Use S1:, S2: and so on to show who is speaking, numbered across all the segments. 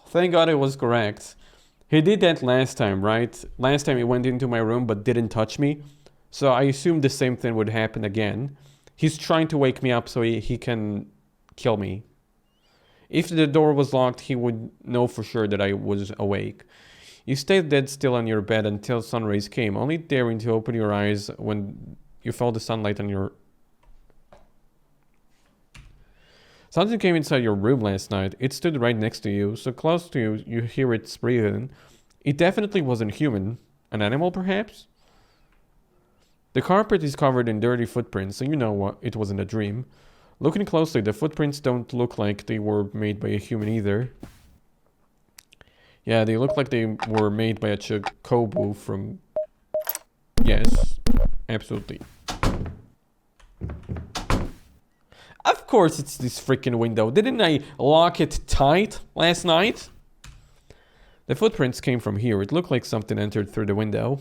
S1: Thank God it was correct. He did that last time, right? Last time he went into my room but didn't touch me. So I assumed the same thing would happen again. He's trying to wake me up so he can kill me. If the door was locked, he would know for sure that I was awake. You stayed dead still on your bed until sun rays came, only daring to open your eyes when you felt the sunlight on your... Something came inside your room last night. It stood right next to you, so close to you, you hear its breathing. It definitely wasn't human. An animal, perhaps? The carpet is covered in dirty footprints, so you know what, it wasn't a dream. Looking closely, the footprints don't look like they were made by a human either. Yeah, they look like they were made by a chocobo from... Yes, absolutely. Of course it's this freaking window. Didn't I lock it tight last night? The footprints came from here. It looked like something entered through the window.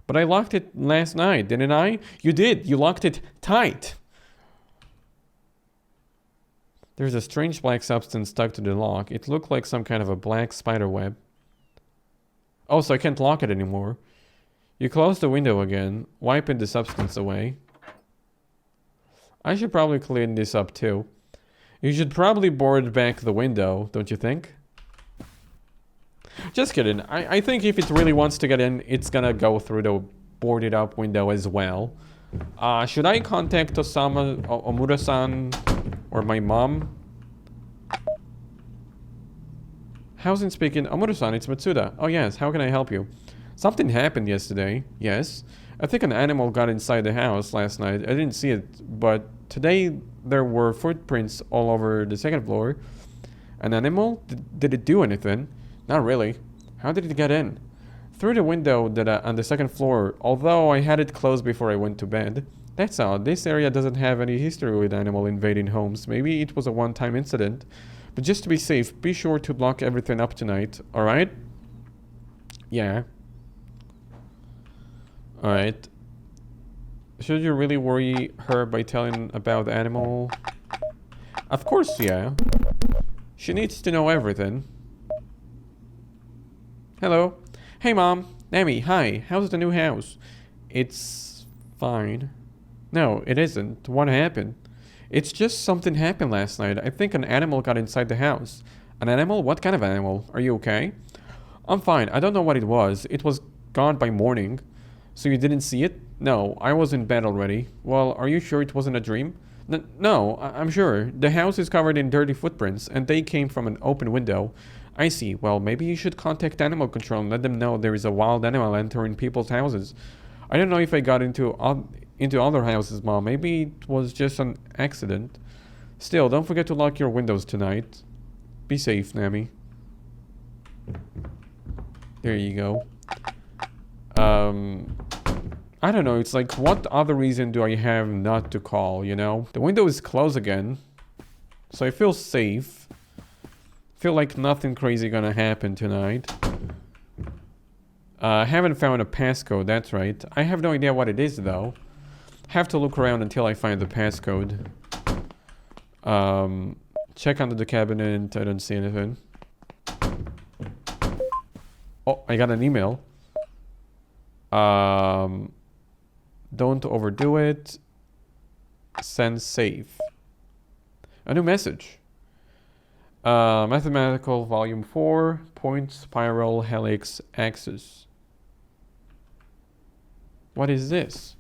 S1: But I locked it last night, didn't I? You did. You locked it tight. There's a strange black substance stuck to the lock. It looked like some kind of a black spider web. Oh, so I can't lock it anymore. You close the window again, wiping the substance away. I should probably clean this up too. You should probably board back the window, don't you think? Just kidding. I think if it really wants to get in, it's gonna go through the boarded up window as well. Should I contact Omura-san or my mom? Housing speaking. Omura-san, it's Matsuda. Oh yes, how can I help you? Something happened yesterday. Yes. I think an animal got inside the house last night. I didn't see it, but today there were footprints all over the second floor. An animal? Did it do anything? Not really. How did it get in? Through the window that on the second floor, although I had it closed before I went to bed. That's odd. This area doesn't have any history with animal invading homes. Maybe it was a one-time incident. But just to be safe, be sure to lock everything up tonight, alright? Yeah. Alright. Should you really worry her by telling about the animal? Of course, yeah. She needs to know everything. Hello. Hey, Mom. Nami, hi. How's the new house? It's fine. No, it isn't. What happened? It's just something happened last night. I think an animal got inside the house. An animal? What kind of animal? Are you okay? I'm fine. I don't know what it was. It was gone by morning. So you didn't see it? No, I was in bed already. Well, are you sure it wasn't a dream? No, I'm sure. The house is covered in dirty footprints, and they came from an open window. I see. Well, maybe you should contact animal control and let them know there is a wild animal entering people's houses. I don't know if I got into other houses, Mom. Maybe it was just an accident. Still, don't forget to lock your windows tonight. Be safe, Nami. There you go. I don't know, it's like, what other reason do I have not to call, you know? The window is closed again, so I feel safe. Feel like nothing crazy gonna happen tonight. Haven't found a passcode, that's right. I have no idea what it is, though. Have to look around until I find the passcode. Check under the cabinet, I don't see anything. Oh, I got an email. Don't overdo it. Send safe. A new message. Mathematical volume 4. Point, spiral, helix, axis. What is this?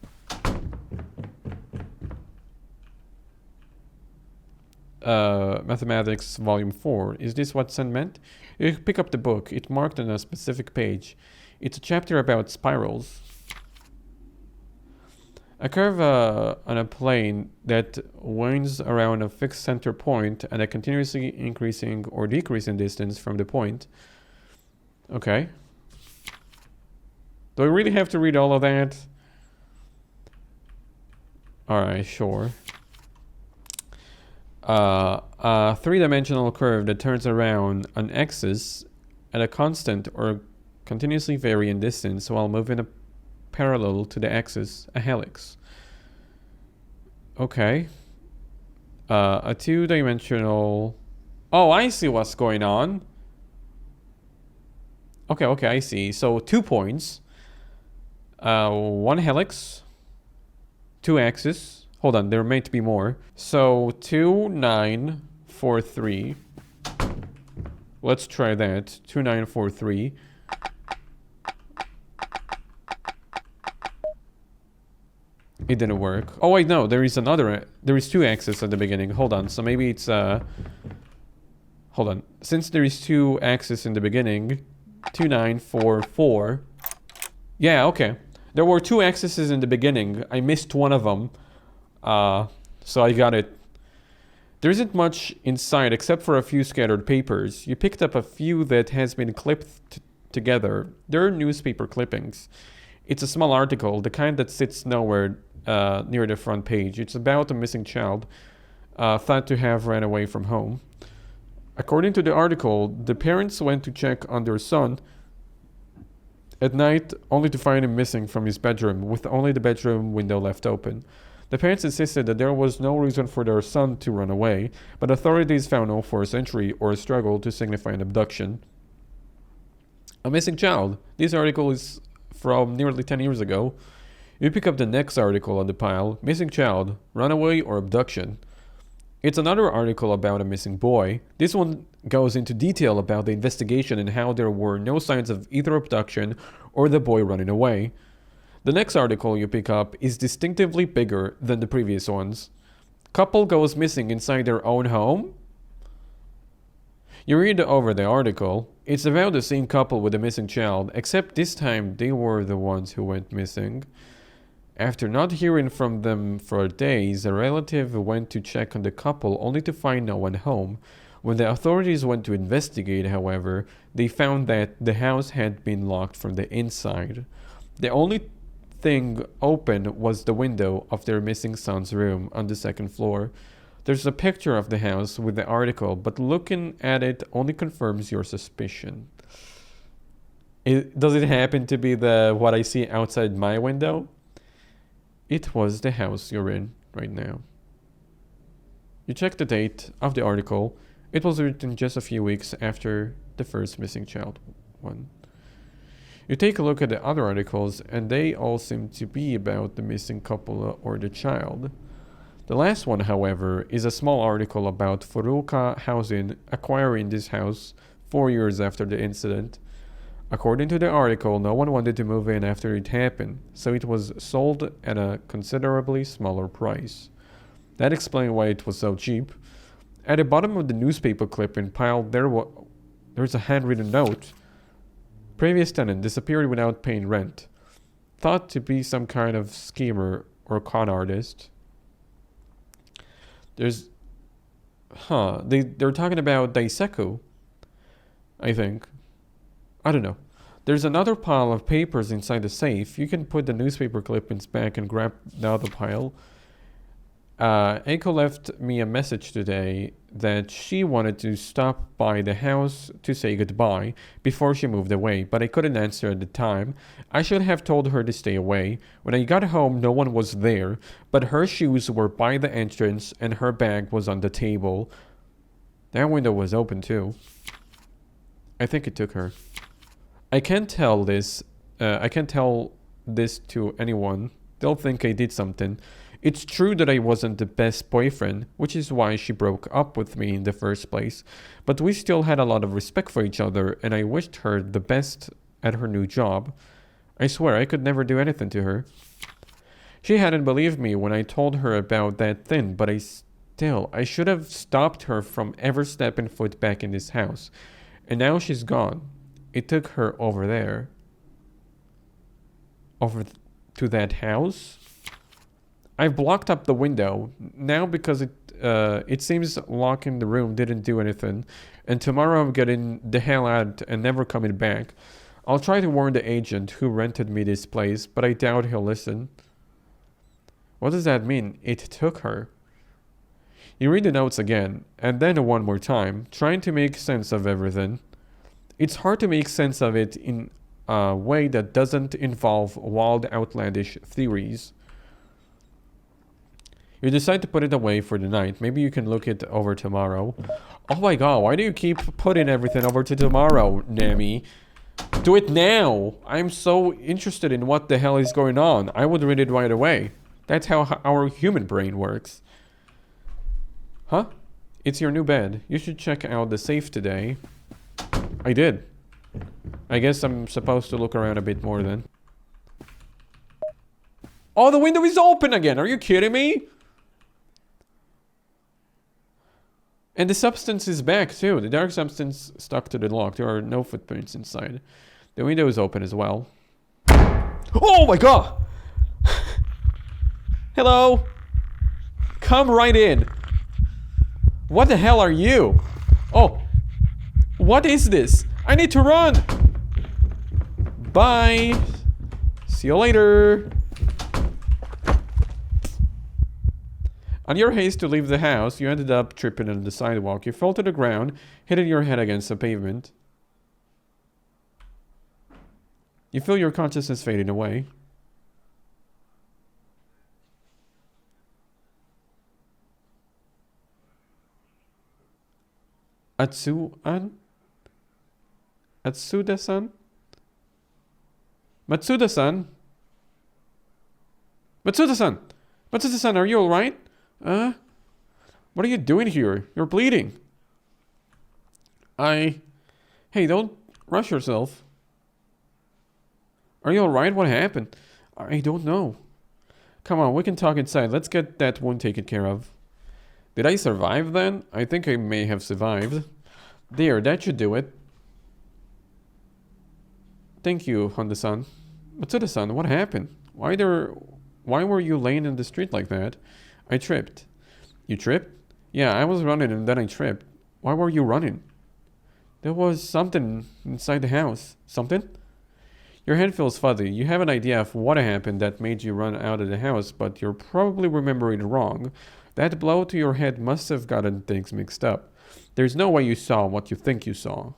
S1: Mathematics volume 4. Is this what send meant? You pick up the book. It marked on a specific page. It's a chapter about spirals. A curve on a plane that winds around a fixed center point and a continuously increasing or decreasing distance from the point. Okay. Do I really have to read all of that? Alright, sure. A three-dimensional curve that turns around an axis at a constant or continuously varying distance while moving parallel to the axis, a helix. Okay. A two-dimensional... Oh, I see what's going on. Okay, okay, I see. So 2 points. 1 helix. 2 axis. Hold on, there may be more. So 2, 9, 4, 3. Let's try that. 2, 9, 4, 3. It didn't work. Oh wait, no, there is another. There is 2 axes at the beginning. Hold on. So maybe it's hold on. Since there is 2 axes in the beginning, 2, 9, 4, 4. Yeah, okay. There were 2 axes in the beginning. I missed one of them. So I got it. There isn't much inside except for a few scattered papers. You picked up a few that has been clipped together. They're newspaper clippings. It's a small article, the kind that sits nowhere near the front page. It's about a missing child, thought to have ran away from home. According to the article, the parents went to check on their son at night, only to find him missing from his bedroom, with only the bedroom window left open. The parents insisted that there was no reason for their son to run away, but authorities found no forced entry or struggle to signify an abduction. A missing child. This article is from nearly 10 years ago. You pick up the next article on the pile, missing child, runaway or abduction. It's another article about a missing boy. This one goes into detail about the investigation and how there were no signs of either abduction or the boy running away. The next article you pick up is distinctively bigger than the previous ones. Couple goes missing inside their own home? You read over the article. It's about the same couple with a missing child, except this time they were the ones who went missing. After not hearing from them for days, a relative went to check on the couple only to find no one home. When the authorities went to investigate, however, they found that the house had been locked from the inside. The only thing open was the window of their missing son's room on the 2nd floor. There's a picture of the house with the article, but looking at it only confirms your suspicion. Does it happen to be what I see outside my window? It was the house you're in right now. You check the date of the article. It was written just a few weeks after the first missing child one. You take a look at the other articles, and they all seem to be about the missing couple or the child. The last one, however, is a small article about Furuoka Housing acquiring this house 4 years after the incident. According to the article, no one wanted to move in after it happened, so it was sold at a considerably smaller price. That explained why it was so cheap. At the bottom of the newspaper clipping pile, there's a handwritten note. Previous tenant disappeared without paying rent. Thought to be some kind of schemer or con artist. They're talking about Daisaku, I think. I don't know. There's another pile of papers inside the safe. You can put the newspaper clippings back and grab the other pile. Eiko left me a message today that she wanted to stop by the house to say goodbye before she moved away, but I couldn't answer at the time. I should have told her to stay away. When I got home, no one was there, but her shoes were by the entrance and her bag was on the table. That window was open too. I think it took her. I can't tell this to anyone. They'll think I did something. It's true that I wasn't the best boyfriend, which is why she broke up with me in the first place, but we still had a lot of respect for each other, and I wished her the best at her new job. I swear I could never do anything to her. She hadn't believed me when I told her about that thing, but I should have stopped her from ever stepping foot back in this house. And now she's gone. It took her over there. Over to that house? I've blocked up the window now because it seems locking the room didn't do anything, and tomorrow I'm getting the hell out and never coming back. I'll try to warn the agent who rented me this place, but I doubt he'll listen. What does that mean? It took her. You read the notes again, and then one more time, trying to make sense of everything. It's hard to make sense of it in a way that doesn't involve wild, outlandish theories. You decide to put it away for the night. Maybe you can look it over tomorrow. Oh my god, why do you keep putting everything over to tomorrow, Nami? Do it now! I'm so interested in what the hell is going on. I would read it right away. That's how our human brain works. Huh? It's your new bed. You should check out the safe today. I did. I guess I'm supposed to look around a bit more then. Oh, the window is open again! Are you kidding me? And the substance is back too. The dark substance stuck to the lock. There are no footprints inside. The window is open as well. Oh my god! Hello? Come right in. What the hell are you? Oh. What is this? I need to run! Bye! See you later! On your haste to leave the house, you ended up tripping on the sidewalk. You fell to the ground, hitting your head against the pavement. You feel your consciousness fading away. Atsuda-san? Matsuda-san? Matsuda-san! Matsuda-san, are you alright? What are you doing here? You're bleeding. Hey, don't rush yourself. Are you alright? What happened? I don't know. Come on, we can talk inside. Let's get that wound taken care of. Did I survive then? I think I may have survived. There, that should do it. Thank you, Honda-san. Matsuda-san, what happened? Why were you laying in the street like that? I tripped. You tripped? Yeah, I was running and then I tripped. Why were you running? There was something inside the house. Something? Your head feels fuzzy. You have an idea of what happened that made you run out of the house, but you're probably remembering wrong. That blow to your head must have gotten things mixed up. There's no way you saw what you think you saw.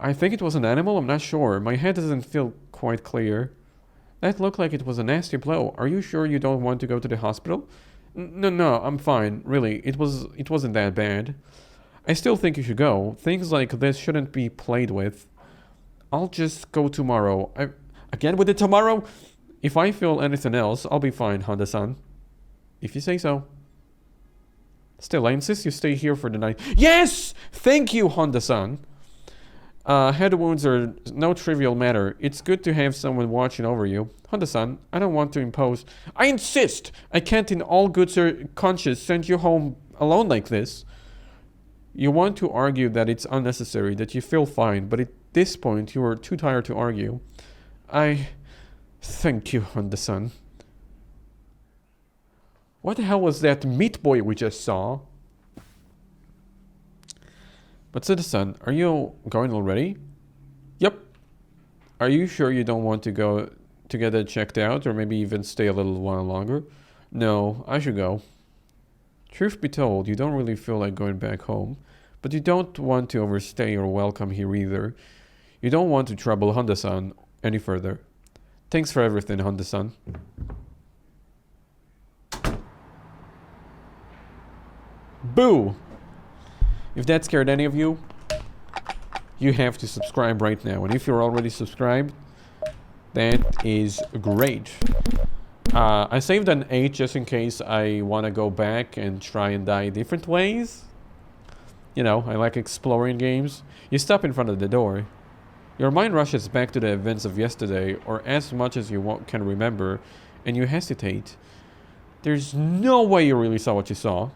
S1: I think it was an animal. I'm not sure. My head doesn't feel quite clear. That looked like it was a nasty blow. Are you sure you don't want to go to the hospital? No, I'm fine. Really, it wasn't that bad. I still think you should go. Things like this shouldn't be played with. I'll just go tomorrow. Again with it tomorrow? If I feel anything else, I'll be fine, Honda-san. If you say so. Still, I insist you stay here for the night. Yes! Thank you, Honda-san. Head wounds are no trivial matter. It's good to have someone watching over you. Honda-san, I don't want to impose. I insist! I can't in all good conscience send you home alone like this. You want to argue that it's unnecessary, that you feel fine, but at this point you are too tired to argue. Thank you, Honda-san. What the hell was that meat boy we just saw? But Citizen, are you going already? Yep. Are you sure you don't want to go to get it checked out or maybe even stay a little while longer? No, I should go. Truth be told, you don't really feel like going back home, but you don't want to overstay your welcome here either. You don't want to trouble Honda-san any further. Thanks for everything, Honda-san. Boo! If that scared any of you, you have to subscribe right now. And if you're already subscribed, that is great. I saved an 8 just in case I want to go back and try and die different ways. You know, I like exploring games. You stop in front of the door. Your mind rushes back to the events of yesterday, or as much as you can remember, and you hesitate. There's no way you really saw what you saw.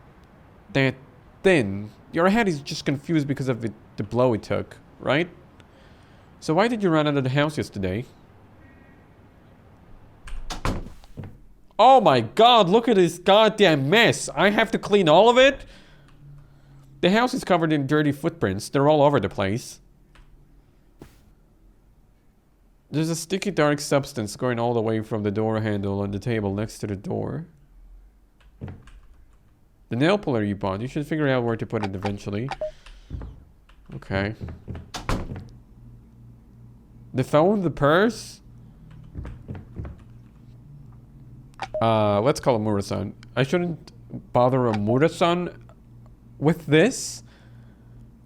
S1: That thin. Your head is just confused because of the blow it took, right? So why did you run out of the house yesterday? Oh my god, look at this goddamn mess. I have to clean all of it? The house is covered in dirty footprints. They're all over the place. There's a sticky dark substance going all the way from the door handle on the table next to the door. The nail puller you bought, you should figure out where to put it eventually. Okay. The phone, the purse? Let's call Amura-san. I shouldn't bother Amura-san with this.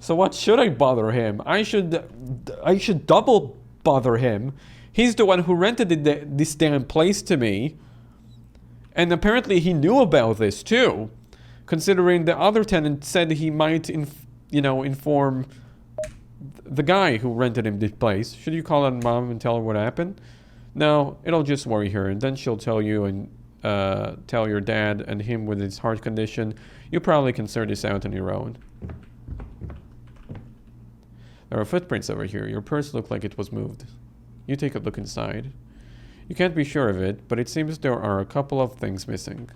S1: So what should I bother him? I should double bother him. He's the one who rented this damn place to me. And apparently he knew about this too. Considering the other tenant said he might, inform the guy who rented him this place. Should you call on mom and tell her what happened? No, it'll just worry her. And then she'll tell you and tell your dad, and him with his heart condition. You probably can sort this out on your own. There are footprints over here. Your purse looked like it was moved. You take a look inside. You can't be sure of it, but it seems there are a couple of things missing.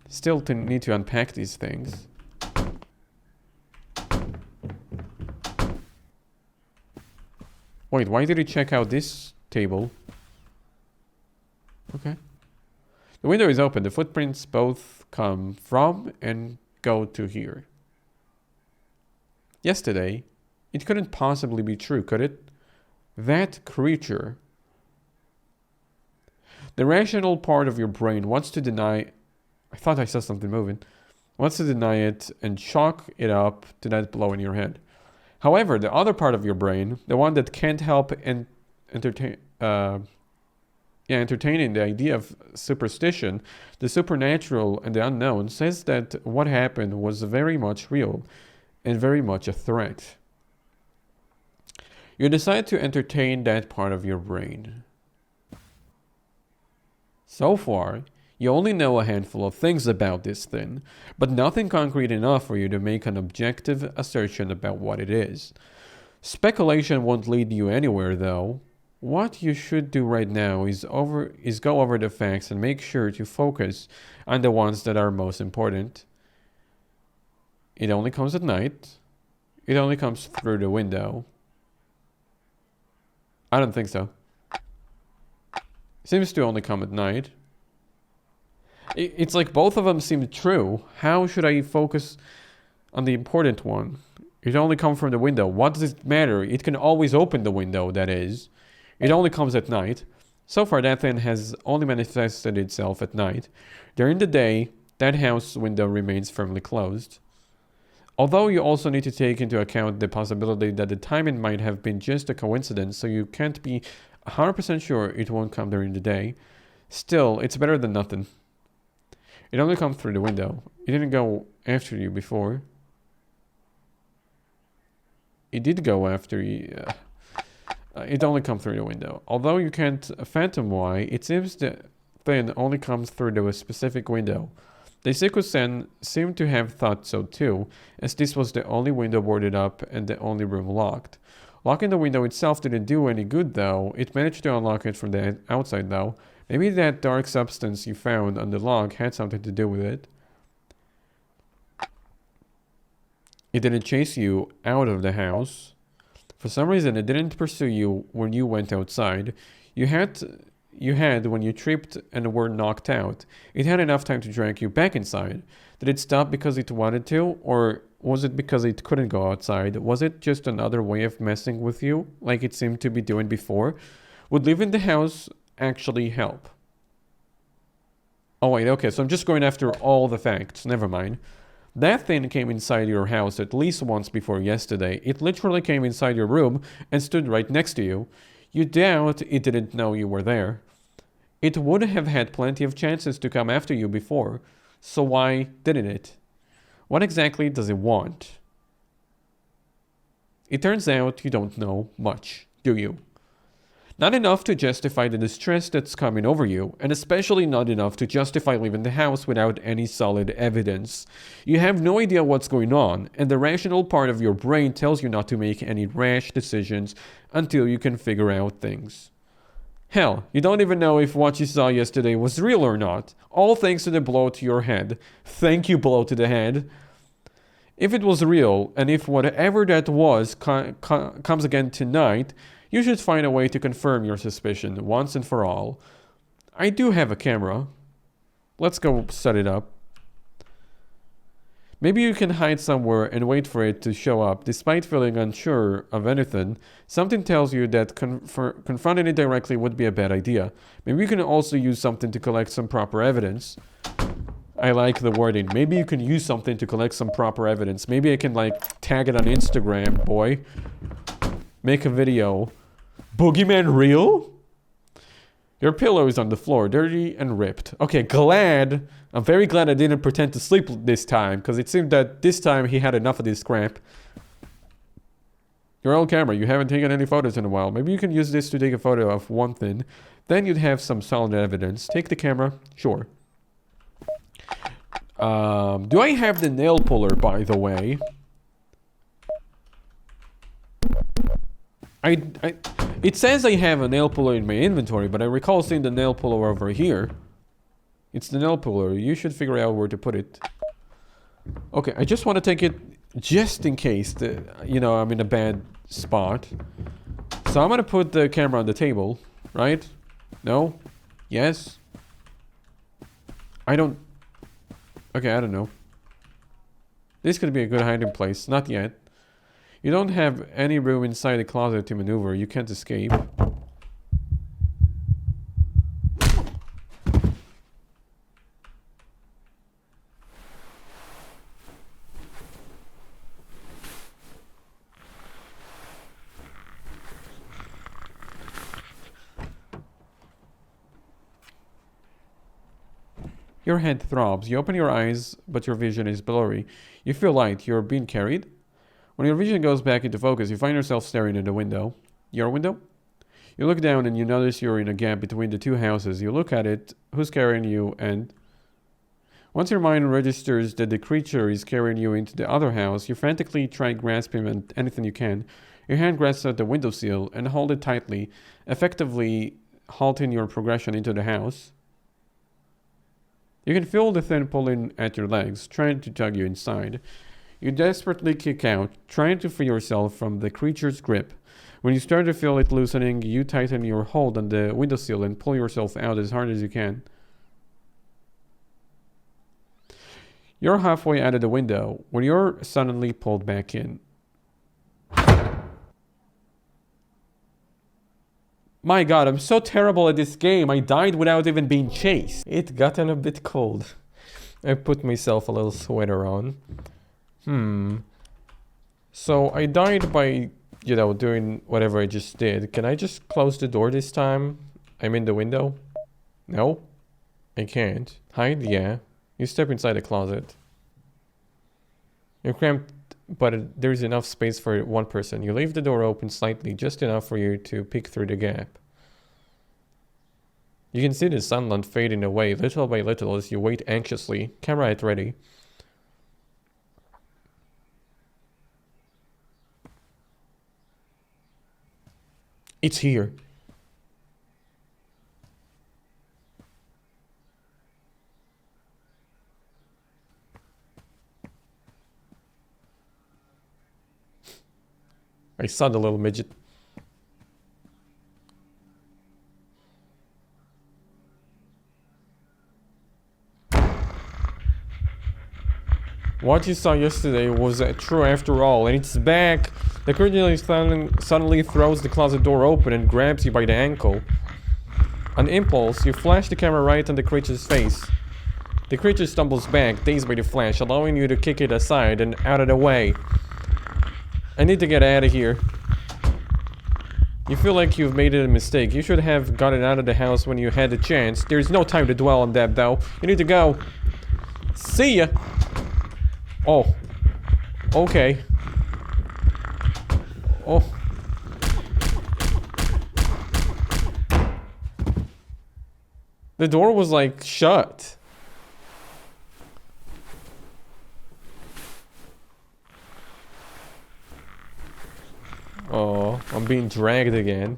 S1: Still need to unpack these things. Wait, why did he check out this table? Okay. The window is open. The footprints both come from and go to here. Yesterday, it couldn't possibly be true, could it? That creature. The rational part of your brain wants to deny... I thought I saw something moving. Wants to deny it and chalk it up to that blow in your head. However, the other part of your brain, the one that can't help entertaining the idea of superstition, the supernatural and the unknown, says that what happened was very much real and very much a threat. You decide to entertain that part of your brain. So far, you only know a handful of things about this thing, but nothing concrete enough for you to make an objective assertion about what it is. Speculation won't lead you anywhere, though. What you should do right now is go over the facts and make sure to focus on the ones that are most important. It only comes at night. It only comes through the window. I don't think so. It seems to only come at night. It's like both of them seem true. How should I focus on the important one? It only comes from the window. What does it matter? It can always open the window, that is. It only comes at night. So far, that thing has only manifested itself at night. During the day, that house window remains firmly closed. Although you also need to take into account the possibility that the timing might have been just a coincidence, so you can't be 100% sure it won't come during the day. Still, it's better than nothing. It only comes through the window. It didn't go after you before. It did go after you. It only comes through the window. Although you can't fathom why, it seems the thing only comes through the specific window. The Seikusen seemed to have thought so too, as this was the only window boarded up and the only room locked. Locking the window itself didn't do any good though. It managed to unlock it from the outside though. Maybe that dark substance you found on the log had something to do with it. It didn't chase you out of the house. For some reason, it didn't pursue you when you went outside. You had when you tripped and were knocked out. It had enough time to drag you back inside. Did it stop because it wanted to, or was it because it couldn't go outside? Was it just another way of messing with you, like it seemed to be doing before? Would leaving the house actually help? Oh wait, okay, so I'm just going after all the facts. Never mind. That thing came inside your house at least once before yesterday. It literally came inside your room and stood right next to you. You doubt it didn't know you were there. It would have had plenty of chances to come after you before. So why didn't it? What exactly does it want? It turns out you don't know much, do you? Not enough to justify the distress that's coming over you, and especially not enough to justify leaving the house without any solid evidence. You have no idea what's going on, and the rational part of your brain tells you not to make any rash decisions until you can figure out things. Hell, you don't even know if what you saw yesterday was real or not, all thanks to the blow to your head. Thank you, blow to the head. If it was real, and if whatever that was comes again tonight, you should find a way to confirm your suspicion once and for all. I do have a camera. Let's go set it up. Maybe you can hide somewhere and wait for it to show up. Despite feeling unsure of anything, something tells you that confronting it directly would be a bad idea. Maybe you can also use something to collect some proper evidence. I like the wording. Maybe you can use something to collect some proper evidence. Maybe I can, like, tag it on Instagram, boy. Make a video. Boogeyman real? Your pillow is on the floor, dirty and ripped. Okay, glad. I'm very glad I didn't pretend to sleep this time, because it seemed that this time he had enough of this crap. Your old camera, you haven't taken any photos in a while. Maybe you can use this to take a photo of one thing. Then you'd have some solid evidence. Take the camera. Sure. Do I have the nail puller, by the way? It says I have a nail puller in my inventory, but I recall seeing the nail puller over here. It's the nail puller. You should figure out where to put it. Okay, I just want to take it just in case, you know, I'm in a bad spot. So I'm going to put the camera on the table, right? No? Yes? I don't... Okay, I don't know. This could be a good hiding place. Not yet. You don't have any room inside the closet to maneuver. You can't escape. Your head throbs. You open your eyes, but your vision is blurry. You feel light. You're being carried. When your vision goes back into focus, you find yourself staring at a window. Your window? You look down and you notice you're in a gap between the two houses. You look at it, who's carrying you, and... Once your mind registers that the creature is carrying you into the other house, you frantically try grasping at anything you can. Your hand grasps at the windowsill and hold it tightly, effectively halting your progression into the house. You can feel the thing pulling at your legs, trying to tug you inside. You desperately kick out, trying to free yourself from the creature's grip. When you start to feel it loosening, you tighten your hold on the windowsill and pull yourself out as hard as you can. You're halfway out of the window when you're suddenly pulled back in. My god, I'm so terrible at this game. I died without even being chased. It gotten a bit cold. I put myself a little sweater on. So I died by, you know, doing whatever I just did. Can I just close the door this time? I'm in the window? No? I can't. Hide? Yeah. You step inside the closet. You're cramped, but there's enough space for one person. You leave the door open slightly, just enough for you to peek through the gap. You can see the sunlight fading away little by little as you wait anxiously, camera at ready. It's here. I saw the little midget. What you saw yesterday was true after all, and it's back. The creature suddenly throws the closet door open and grabs you by the ankle. On impulse, you flash the camera right on the creature's face. The creature stumbles back, dazed by the flash, allowing you to kick it aside and out of the way. I need to get out of here. You feel like you've made a mistake. You should have gotten out of the house when you had the chance. There's no time to dwell on that, though. You need to go. See ya! Oh. Okay. Oh. The door was, like, shut. Oh, I'm being dragged again.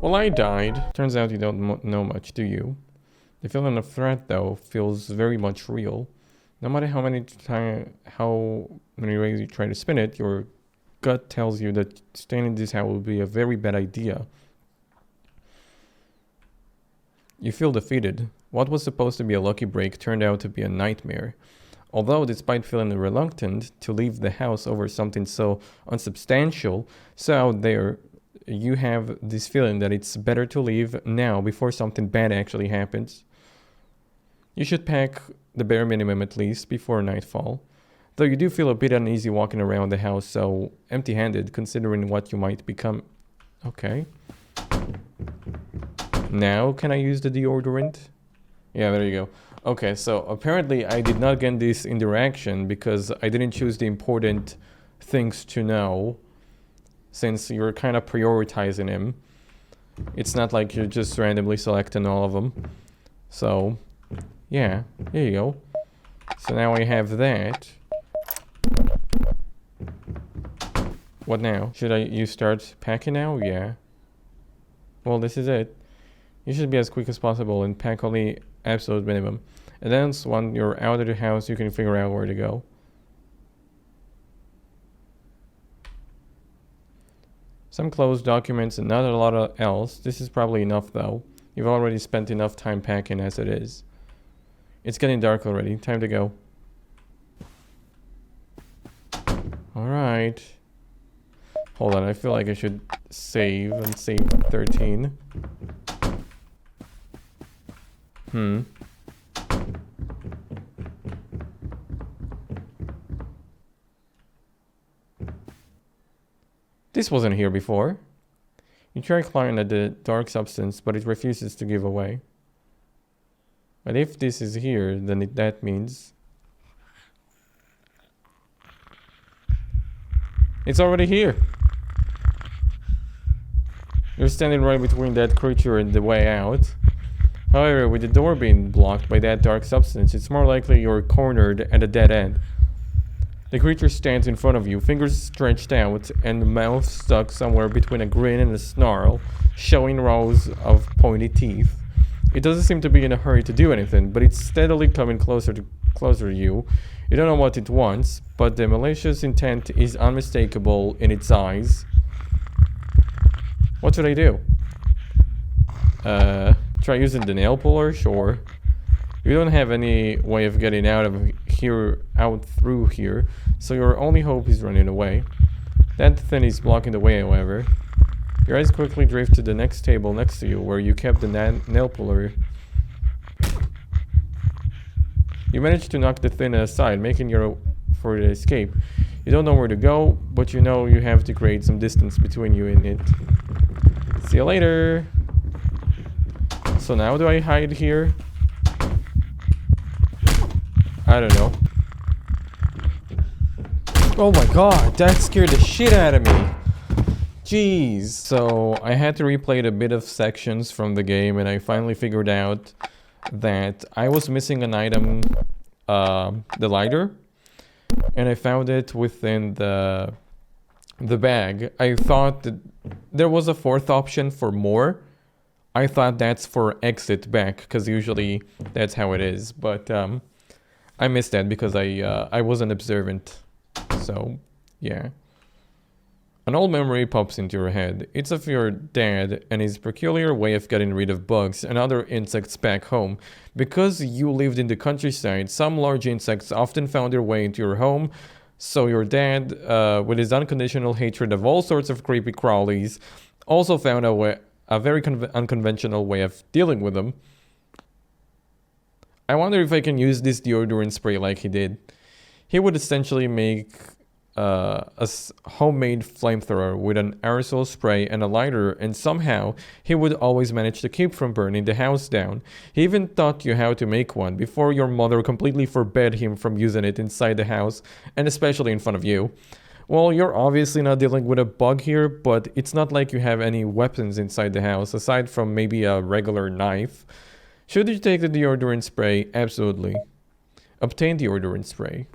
S1: Well, I died. Turns out you don't know much, do you? The feeling of threat, though, feels very much real. No matter how many ways you try to spin it, your gut tells you that staying in this house will be a very bad idea. You feel defeated. What was supposed to be a lucky break turned out to be a nightmare. Although, despite feeling reluctant to leave the house over something so unsubstantial, so out there, you have this feeling that it's better to leave now before something bad actually happens. You should pack the bare minimum at least before nightfall. Though you do feel a bit uneasy walking around the house so empty-handed considering what you might become. Okay. Now can I use the deodorant? Yeah, there you go. Okay, so apparently I did not get this interaction because I didn't choose the important things to know, since you're kind of prioritizing him. It's not like you're just randomly selecting all of them. So, yeah, here you go. So now I have that. What now? You start packing now? Yeah. Well, this is it. You should be as quick as possible and pack only absolute minimum. And then once you're out of the house, you can figure out where to go. Some clothes, documents, and not a lot else. This is probably enough though. You've already spent enough time packing as it is. It's getting dark already. Time to go. Alright. Hold on, I feel like I should save and save 13. This wasn't here before. You try clawing at the dark substance, but it refuses to give away. But if this is here, then that means... it's already here! You're standing right between that creature and the way out. However, with the door being blocked by that dark substance, it's more likely you're cornered at a dead end. The creature stands in front of you, fingers stretched out, and mouth stuck somewhere between a grin and a snarl, showing rows of pointy teeth. It doesn't seem to be in a hurry to do anything, but it's steadily coming closer to you. You don't know what it wants, but the malicious intent is unmistakable in its eyes. What should I do? Try using the nail puller? Sure. You don't have any way of getting out through here, so your only hope is running away. That thing is blocking the way, however. Your eyes quickly drift to the next table next to you, where you kept the nail puller. You manage to knock the thing aside, making your for the escape. You don't know where to go, but you know you have to create some distance between you and it. See you later! So now do I hide here? I don't know. Oh my god, that scared the shit out of me. Jeez. So I had to replay a bit of sections from the game, and I finally figured out that I was missing an item, the lighter, and I found it within the bag. I thought that there was a fourth option for more. I thought that's for exit back, because usually that's how it is, but I missed that because I wasn't observant. So, yeah. An old memory pops into your head. It's of your dad and his peculiar way of getting rid of bugs and other insects back home. Because you lived in the countryside, some large insects often found their way into your home. So your dad, with his unconditional hatred of all sorts of creepy crawlies, also found a very unconventional way of dealing with them. I wonder if I can use this deodorant spray like he did. He would essentially make a homemade flamethrower with an aerosol spray and a lighter, and somehow he would always manage to keep from burning the house down. He even taught you how to make one before your mother completely forbade him from using it inside the house, and especially in front of you. Well, you're obviously not dealing with a bug here, but it's not like you have any weapons inside the house, aside from maybe a regular knife. Should you take the deodorant spray? Absolutely. Obtain deodorant spray.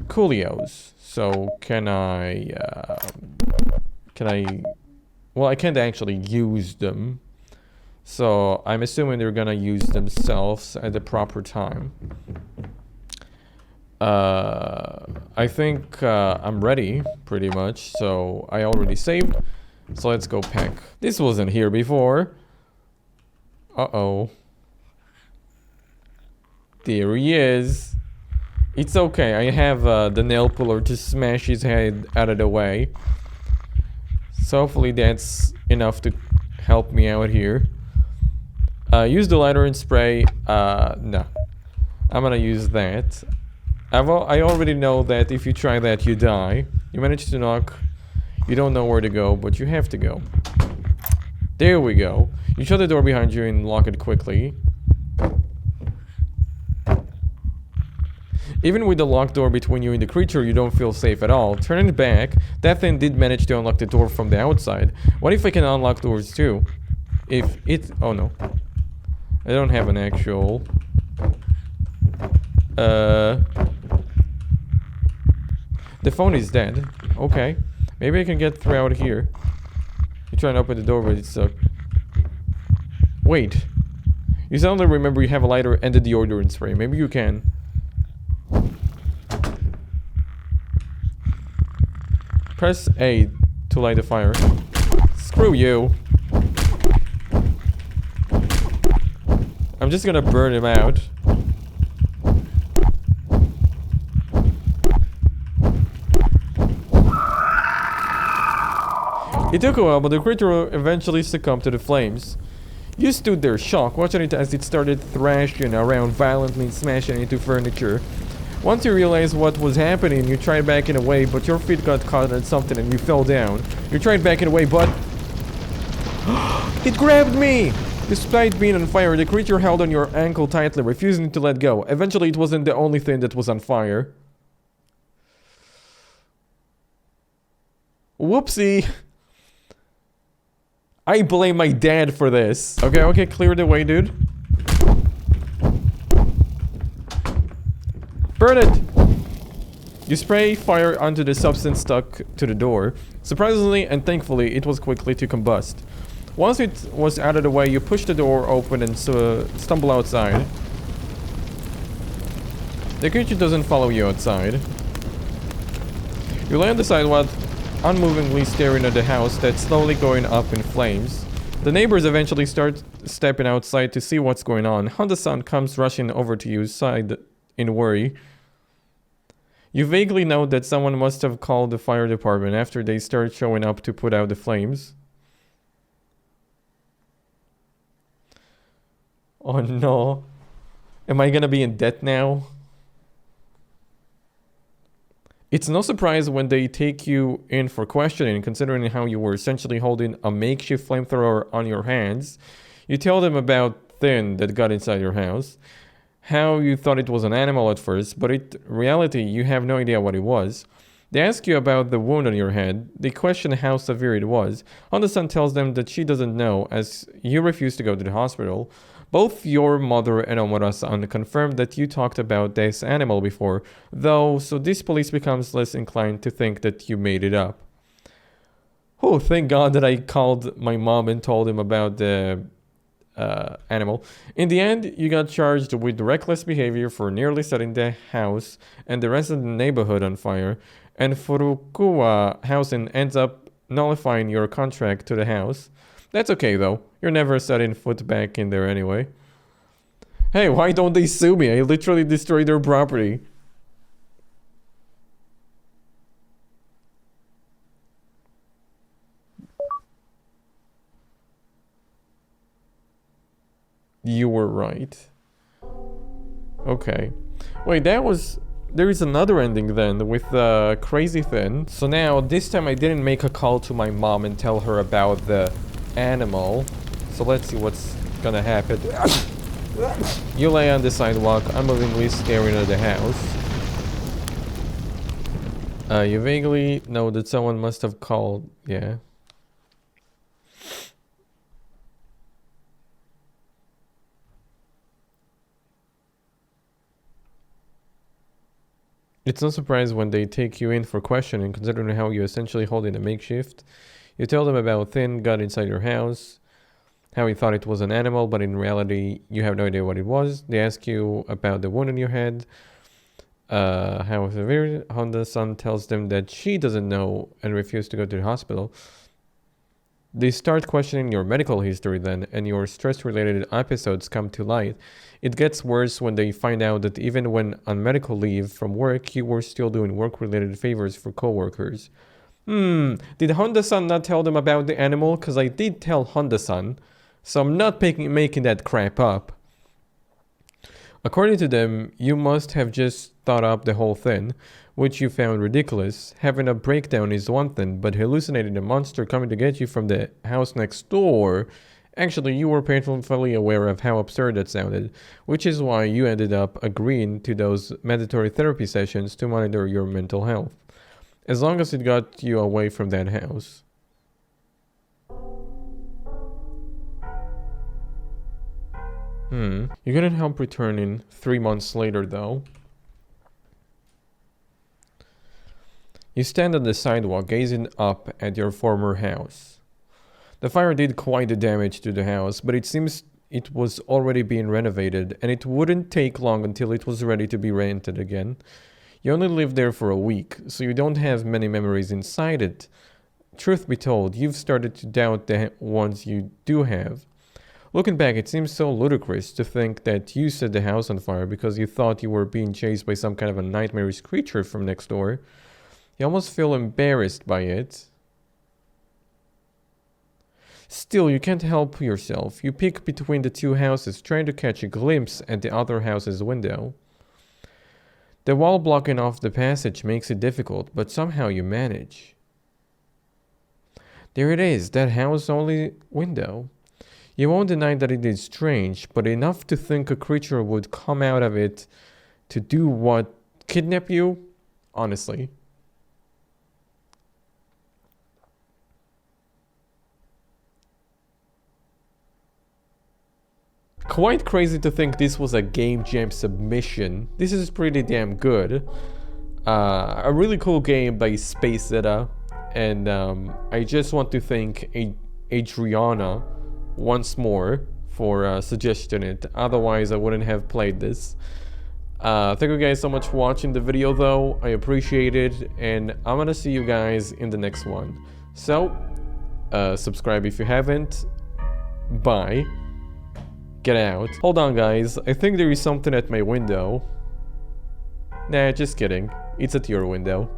S1: Coolios. So, can I Well, I can't actually use them. So I'm assuming they're gonna use themselves at the proper time. I think I'm ready, pretty much. So I already saved. So let's go pack. This wasn't here before. Uh-oh. There he is. It's okay. I have the nail puller to smash his head out of the way. So hopefully that's enough to help me out here. Use the lighter and spray. No. I'm gonna use that. I already know that if you try that, you die. You manage to knock. You don't know where to go, but you have to go. There we go. You shut the door behind you and lock it quickly. Even with the locked door between you and the creature, you don't feel safe at all. Turning it back, that thing did manage to unlock the door from the outside. What if I can unlock doors too? If it... Oh no. I don't have an actual... The phone is dead. Okay. Maybe I can get through out here. You try and open the door, but it's stuck. Wait. You suddenly remember you have a lighter and the deodorant spray. Maybe you can. Press A to light the fire. Screw you. I'm just gonna burn him out. It took a while, but the creature eventually succumbed to the flames. You stood there shocked, watching it as it started thrashing around violently and smashing into furniture. Once you realized what was happening, you tried backing away, but your feet got caught in something and you fell down. You tried backing away, but... It grabbed me! Despite being on fire, the creature held on your ankle tightly, refusing to let go. Eventually, it wasn't the only thing that was on fire. Whoopsie! I blame my dad for this. Okay, clear the way, dude. Burn it! You spray fire onto the substance stuck to the door. Surprisingly and thankfully, it was quickly to combust. Once it was out of the way, you push the door open and stumble outside. The creature doesn't follow you outside. You lay on the sidewalk, unmovingly staring at the house that's slowly going up in flames. The neighbors eventually start stepping outside to see what's going on. Honda-san comes rushing over to you, side in worry. You vaguely know that someone must have called the fire department after they start showing up to put out the flames. Oh no. Am I gonna be in debt now? It's no surprise when they take you in for questioning, considering how you were essentially holding a makeshift flamethrower on your hands. You tell them about Thin that got inside your house. How you thought it was an animal at first, but in reality you have no idea what it was. They ask you about the wound on your head. They question how severe it was. Honda-san tells them that she doesn't know, as you refuse to go to the hospital. Both your mother and Omura-san confirmed that you talked about this animal before, though, so this police becomes less inclined to think that you made it up. Oh, thank God that I called my mom and told him about the animal. In the end, you got charged with reckless behavior for nearly setting the house and the rest of the neighborhood on fire, and Furukawa Housing ends up nullifying your contract to the house. That's okay though, you're never setting foot back in there anyway. Hey, why don't they sue me? I literally destroyed their property. You were right. Okay. Wait, that was... There is another ending then, with Crazy Thin. So now, this time I didn't make a call to my mom and tell her about the animal. So let's see what's gonna happen. You lay on the sidewalk, unmovingly staring at the house. You vaguely know that someone must have called... Yeah. It's no surprise when they take you in for questioning, considering how you essentially hold in a makeshift. You tell them about Thin got inside your house, how you thought it was an animal, but in reality, you have no idea what it was. They ask you about the wound in your head, how severe. Honda-san tells them that she doesn't know and refused to go to the hospital. They start questioning your medical history then, and your stress-related episodes come to light. It gets worse when they find out that even when on medical leave from work, you were still doing work-related favors for coworkers. Did Honda-san not tell them about the animal? Because I did tell Honda-san, so I'm not making that crap up. According to them, you must have just thought up the whole thing, which you found ridiculous. Having a breakdown is one thing, but hallucinating a monster coming to get you from the house next door... Actually, you were painfully aware of how absurd that sounded, which is why you ended up agreeing to those mandatory therapy sessions to monitor your mental health. As long as it got you away from that house. You couldn't help returning 3 months later, though. You stand on the sidewalk, gazing up at your former house. The fire did quite the damage to the house, but it seems it was already being renovated, and it wouldn't take long until it was ready to be rented again. You only lived there for a week, so you don't have many memories inside it. Truth be told, you've started to doubt the ones you do have. Looking back, it seems so ludicrous to think that you set the house on fire because you thought you were being chased by some kind of a nightmarish creature from next door. You almost feel embarrassed by it. Still, you can't help yourself. You peek between the two houses, trying to catch a glimpse at the other house's window. The wall blocking off the passage makes it difficult, but somehow you manage. There it is, that house-only window. You won't deny that it is strange, but enough to think a creature would come out of it to do what? Kidnap you? Honestly. Quite crazy to think this was a Game Jam submission. This is pretty damn good. A really cool game by Space Zeta. And I just want to thank Adriana once more for suggesting it. Otherwise, I wouldn't have played this. Thank you guys so much for watching the video though. I appreciate it. And I'm gonna see you guys in the next one. So, subscribe if you haven't. Bye. Get out. Hold on guys, I think there is something at my window. Nah, just kidding. It's at your window.